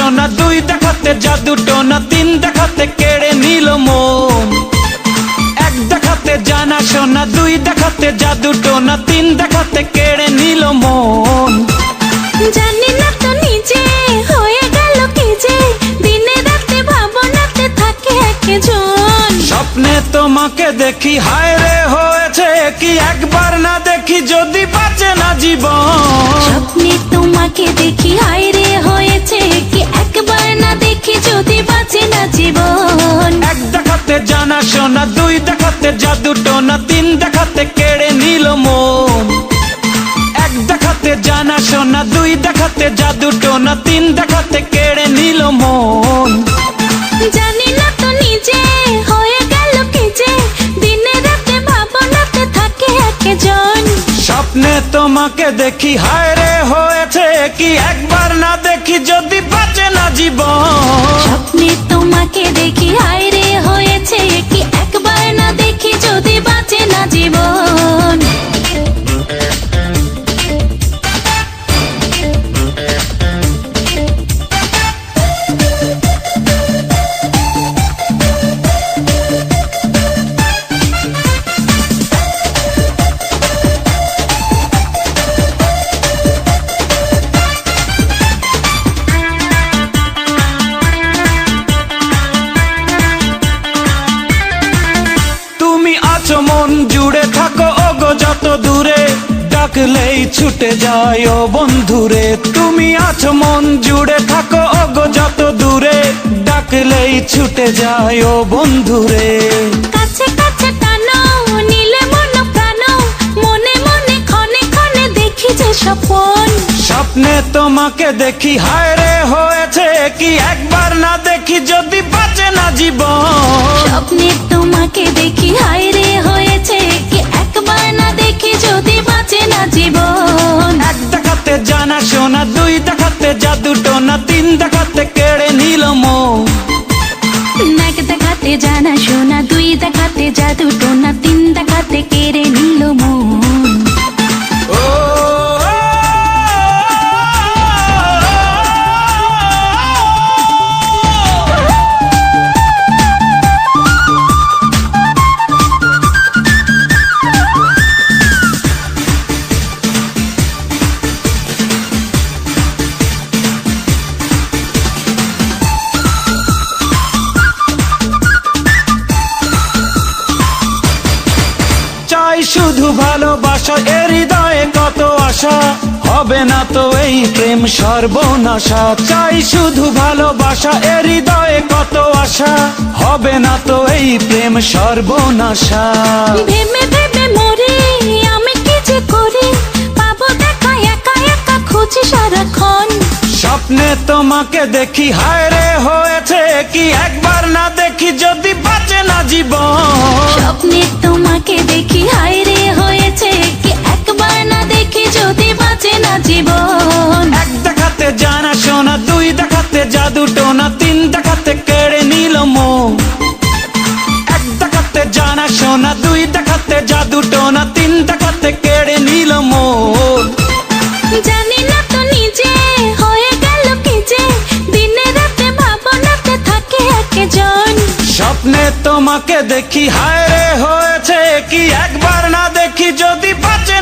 সোনা, দুই দেখাতে জাদু টোনা, তিন দেখাতে কেড়ে নিল মন। এক দেখাতে জানা সোনা, দুই দেখাতে জাদু টোনা, তিন দেখাতে কেড়ে নিল মন। জানি না তো নিজে হয়ে গেল কি যে, দিনে রাতে ভাবনাতে থাকে একজন। স্বপ্নে তোমাকে দেখি, হায় রে হয়েছে কি একবার না দেখি যদি বাঁচে না জীবন। স্বপ্নে তোমাকে দেখি, হায় রে হয়েছে কি একবার না দেখি যদি বাঁচে না জীবন। এক দেখাতে জানা সোনা, দুই দেখাতে জাদু টোনা, তিন দেখাতে কেড়ে নিল মন। এক দেখাতে জানা সোনা, দুই দেখাতে জাদু টোনা, তিন দেখাতে কেড়ে নিল মন। জানি না তো নিজে হয়ে গেল কি যে, দিনে রাতে ভাবনাতে থাকে একজন। স্বপ্নে তোমাকে দেখি, হায় রে হয়েছে কি একবার না দেখি যদি বাঁচে না জীবন। স্বপ্নে তোমাকে দেখি, হায় রে হয়েছে কি একবার না দেখি যদি বাঁচে না জীবন। মন জুড়ে থাকো ওগো যত দূরে, ডাকলেই ছুটে যায় ও বন্ধুরে। তুমি আছো মন জুড়ে থাকো ওগো যত দূরে, ডাকলেই ছুটে যায় ও বন্ধুরে। কাছে কাছে টানো নিলে মন প্রাণ, মনে মনে ক্ষণে ক্ষণে দেখি যে স্বপন। স্বপ্নে তোমাকে দেখি, হায় রে হয়েছে কি একবার না দেখি যদি বাঁচে না জীবন। স্বপ্নে তোমাকে দেখি, হায় রে হয়েছে কি একবার না দেখি যদি বাঁচে না জীবন। এক দেখাতে জানা সোনা, দুই দেখাতে জাদু টোনা, তিন দেখাতে কেড়ে নিল মন। এক দেখাতে জানা শোনা, দুই দেখাতে জাদু টোনা, তিন দেখাতে কেড়ে নিল মন। ও শুধু ভালোবাসা, এর হৃদয়ে কত আশা, হবে না তো এই প্রেম সর্বনাশা। চাই শুধু ভালোবাসা, এর হৃদয়ে কত আশা, হবে না তো এই প্রেম সর্বনাশা। ভেবে ভেবে মরি আমি কি যে করি, পাবো দেখা একা একা খুঁজি সারাক্ষণ। স্বপ্নে তোমাকে দেখি, হায় রে হয়েছে কি একবার না দেখি যদি বাঁচে না জীবন। স্বপ্নে তোমাকে দেখি, হায় রে হয়েছে কি একবার না দেখি যদি বাঁচে না জীবন। এক দেখাতে জানা সোনা, দুই দেখাতে জাদু টোনা, তিন দেখাতে কেড়ে নিল মন। এক দেখাতে জানা সোনা, দুই দেখাতে জাদু টোনা, তিন দেখাতে কেড়ে নিল মন। জানি না তো নিজে হয়ে গেল কি যে, দিনে রাতে ভাবনাতে থাকে একজন। স্বপ্নে তোমাকে দেখি, হায় রে হয়েছে কি একবার না দেখি যদি বাঁচে